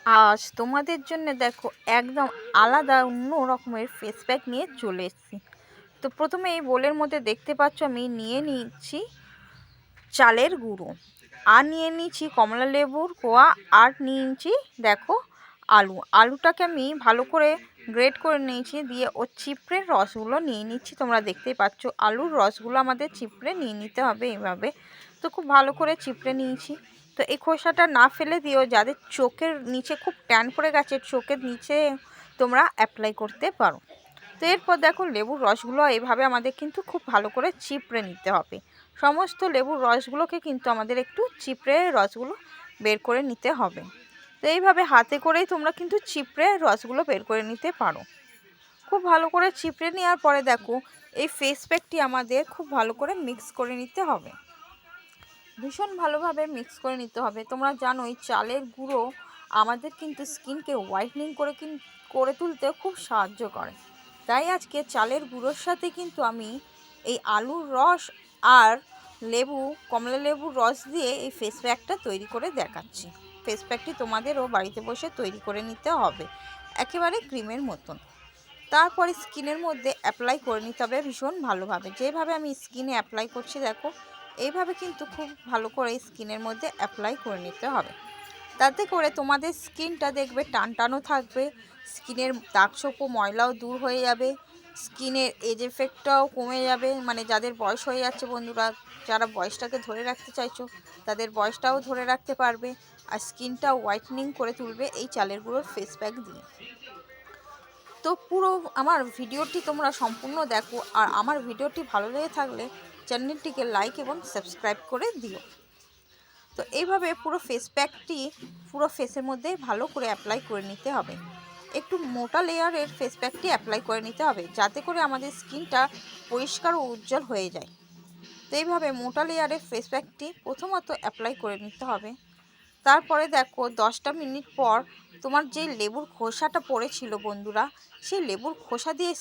আজ তোমাদের জন্য দেখো একদম আলাদা অন্য রকমের ফেস প্যাক নিয়ে চলে এসেছি। তো প্রথমে এই বোলের মধ্যে দেখতে পাচ্ছ আমি নিয়ে নিচ্ছি চালের গুঁড়ো, আর নিয়ে নিচ্ছি কমলা লেবুর কোয়া, আর নিয়ে নিচ্ছি দেখো আলুটাকে আমি ভালো করে গ্রেট করে নিয়েছি, দিয়ে ও চিপড়ের রসগুলো নিয়ে নিচ্ছি। তোমরা দেখতেই পাচ্ছ আলুর রসগুলো আমাদের চিপড়ে নিয়ে নিতে হবে এইভাবে। তো খুব ভালো করে চিপড়ে নিয়েছি। তো এই খোসাটা না ফেলে দিও, যাদের চোখের নিচে খুব ট্যান পড়ে গেছে চোখের নিচে তোমরা অ্যাপ্লাই করতে পারো। তো এরপর দেখো লেবুর রসগুলো এইভাবে আমাদের কিন্তু খুব ভালো করে চিপড়ে নিতে হবে। সমস্ত লেবুর রসগুলোকে কিন্তু আমাদের একটু চিপড়ে রসগুলো বের করে নিতে হবে। তো এইভাবে হাতে করেই তোমরা কিন্তু চিপড়ে রসগুলো বের করে নিতে পারো। খুব ভালো করে চিপড়ে নেওয়ার পরে দেখো এই ফেস প্যাকটি আমাদের খুব ভালো করে মিক্স করে নিতে হবে, ভীষণ ভালোভাবে মিক্স করে নিতে হবে। তোমরা জানোই চালের গুঁড়ো আমাদের কিন্তু স্কিনকে হোয়াইটনিং করে তুলতে খুব সাহায্য করে। তাই আজকে চালের গুঁড়োর সাথে কিন্তু আমি এই আলুর রস আর কমলা লেবুর রস দিয়ে এই ফেস প্যাকটা তৈরি করে দেখাচ্ছি। ফেস প্যাকটি তোমাদেরও বাড়িতে বসে তৈরি করে নিতে হবে একেবারে ক্রিমের মতন। তারপরে স্কিনের মধ্যে অ্যাপ্লাই করে নিতে হবে ভীষণ ভালোভাবে। যেভাবে আমি স্কিনে অ্যাপ্লাই করছি দেখো এইভাবে কিন্তু খুব ভালো করে স্কিনের মধ্যে অ্যাপ্লাই করে নিতে হবে। তাতে করে তোমাদের স্কিনটা দেখবে টানটানও থাকবে, স্কিনের দাগছোপ ও ময়লাও দূর হয়ে যাবে, স্কিনের এজ এফেক্টটাও কমে যাবে। মানে যাদের বয়স হয়ে যাচ্ছে বন্ধুরা, যারা বয়সটাকে ধরে রাখতে চাইছো তাদের বয়সটাও ধরে রাখতে পারবে, আর স্কিনটা হোয়াইটনিং করে তুলবে এই চালের গুঁড়োর ফেস প্যাক দিয়ে। তো পুরো আমার ভিডিওটি তোমরা সম্পূর্ণ দেখো, আর আমার ভিডিওটি ভালো লেগে থাকলে চ্যানেলটিকে লাইক এবং সাবস্ক্রাইব করে দিও। তো এইভাবে পুরো ফেস প্যাকটি পুরো ফেসের মধ্যে ভালো করে অ্যাপ্লাই করে নিতে হবে। একটু মোটা লেয়ারের ফেস প্যাকটি অ্যাপ্লাই করে নিতে হবে যাতে করে আমাদের স্কিনটা পরিষ্কার ও উজ্জ্বল হয়ে যায়। তো এইভাবে মোটা লেয়ারের ফেস প্যাকটি প্রথমত অ্যাপ্লাই করে নিতে হবে। তারপরে দেখো 10টা মিনিট পর তোমার যে লেবুর খোসাটা পড়েছিল বন্ধুরা, সেই লেবুর খোসা দিয়ে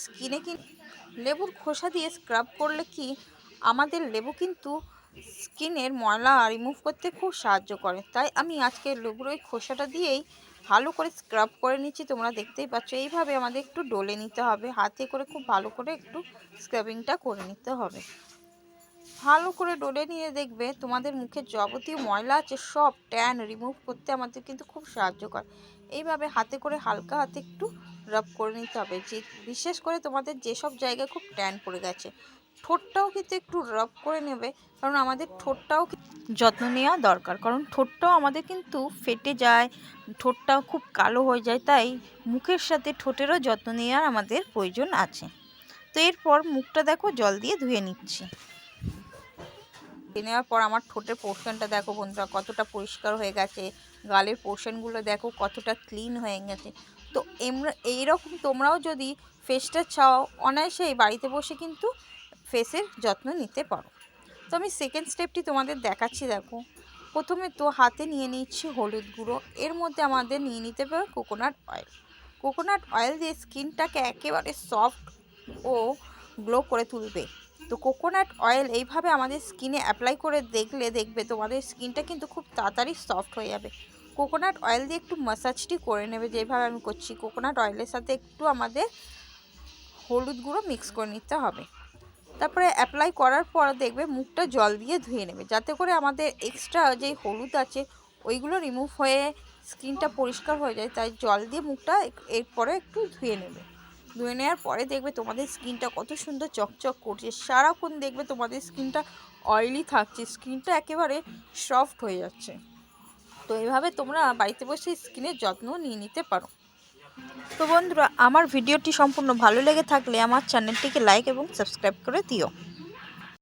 লেবুর খোসা দিয়ে স্ক্রাব করলে কি আমাদের লেবু কিন্তু স্কিনের ময়লা রিমুভ করতে খুব সাহায্য করে। তাই আমি আজকে লেবুর ওই খোসাটা দিয়েই ভালো করে স্ক্রাব করে নিচ্ছি। তোমরা দেখতেই পাচ্ছ এইভাবে আমাদের একটু ডলে নিতে হবে, হাতে করে খুব ভালো করে একটু স্ক্রাবিংটা করে নিতে হবে। ভালো করে ডলে নিয়ে দেখবে তোমাদের মুখের যাবতীয় ময়লা আছে সব ট্যান রিমুভ করতে আমাদের কিন্তু খুব সাহায্য করে। এইভাবে হাতে করে হালকা হাতে একটু রাব করে নিতে হবে, যে বিশেষ করে তোমাদের যেসব জায়গায় খুব ট্যান পড়ে গেছে। ঠোঁটটাও কিন্তু একটু রাব করে নেবে, কারণ আমাদের ঠোঁটটাও যত্ন নেওয়া দরকার, কারণ ঠোঁটটাও আমাদের কিন্তু ফেটে যায়, ঠোঁটটাও খুব কালো হয়ে যায়। তাই মুখের সাথে ঠোঁটেরও যত্ন নেওয়ার আমাদের প্রয়োজন আছে। তো এরপর মুখটা দেখো জল দিয়ে ধুয়ে নিচ্ছি। নেওয়ার পর আমার ঠোঁটের পোর্শনটা দেখো বন্ধুরা কতটা পরিষ্কার হয়ে গেছে, গালের পোর্শনগুলো দেখো কতটা ক্লিন হয়ে গেছে। তো এইরকম তোমরাও যদি ফেসটা চাও অনায়াসেই বাড়িতে বসে কিন্তু ফেসের যত্ন নিতে পারো। তো আমি সেকেন্ড স্টেপটি তোমাদের দেখাচ্ছি। দেখো প্রথমে তো হাতে নিয়ে নিচ্ছি হলুদ গুঁড়ো, এর মধ্যে আমাদের নিয়ে নিতে হবে কোকোনাট অয়েল। কোকোনাট অয়েল দিয়ে স্কিনটাকে একেবারে সফট ও গ্লো করে তুলবে। তো কোকোনাট অয়েল এইভাবে আমাদের স্কিনে অ্যাপ্লাই করে দেখবে তোমাদের স্কিনটা কিন্তু খুব তাড়াতাড়ি সফট হয়ে যাবে। কোকোনাট অয়েল দিয়ে একটু ম্যাসাজটি করে নেবে যেভাবে আমি করছি। কোকোনাট অয়েলের সাথে একটু আমাদের হলুদ গুঁড়ো মিক্স করে নিতে হবে। তারপরে অ্যাপ্লাই করার পর দেখবে মুখটা জল দিয়ে ধুয়ে নেবে, যাতে করে আমাদের এক্সট্রা যে হলুদ আছে ওইগুলো রিমুভ হয়ে স্কিনটা পরিষ্কার হয়ে যায়। তাই জল দিয়ে মুখটা এরপরে একটু ধুয়ে নেবে। ধুয়ে নেওয়ার পরে দেখবে তোমাদের স্কিনটা কত সুন্দর চকচক করছে। সারাক্ষণ দেখবে তোমাদের স্কিনটা অয়েলি থাকছে, স্কিনটা একেবারে সফট হয়ে যাচ্ছে। তো এইভাবে তোমরা বাড়িতে বসে স্কিনের যত্ন নিয়ে নিতে পারো। তো বন্ধুরা আমার ভিডিওটি সম্পূর্ণ ভালো লেগে থাকলে আমার চ্যানেলটিকে লাইক এবং সাবস্ক্রাইব করে দিও।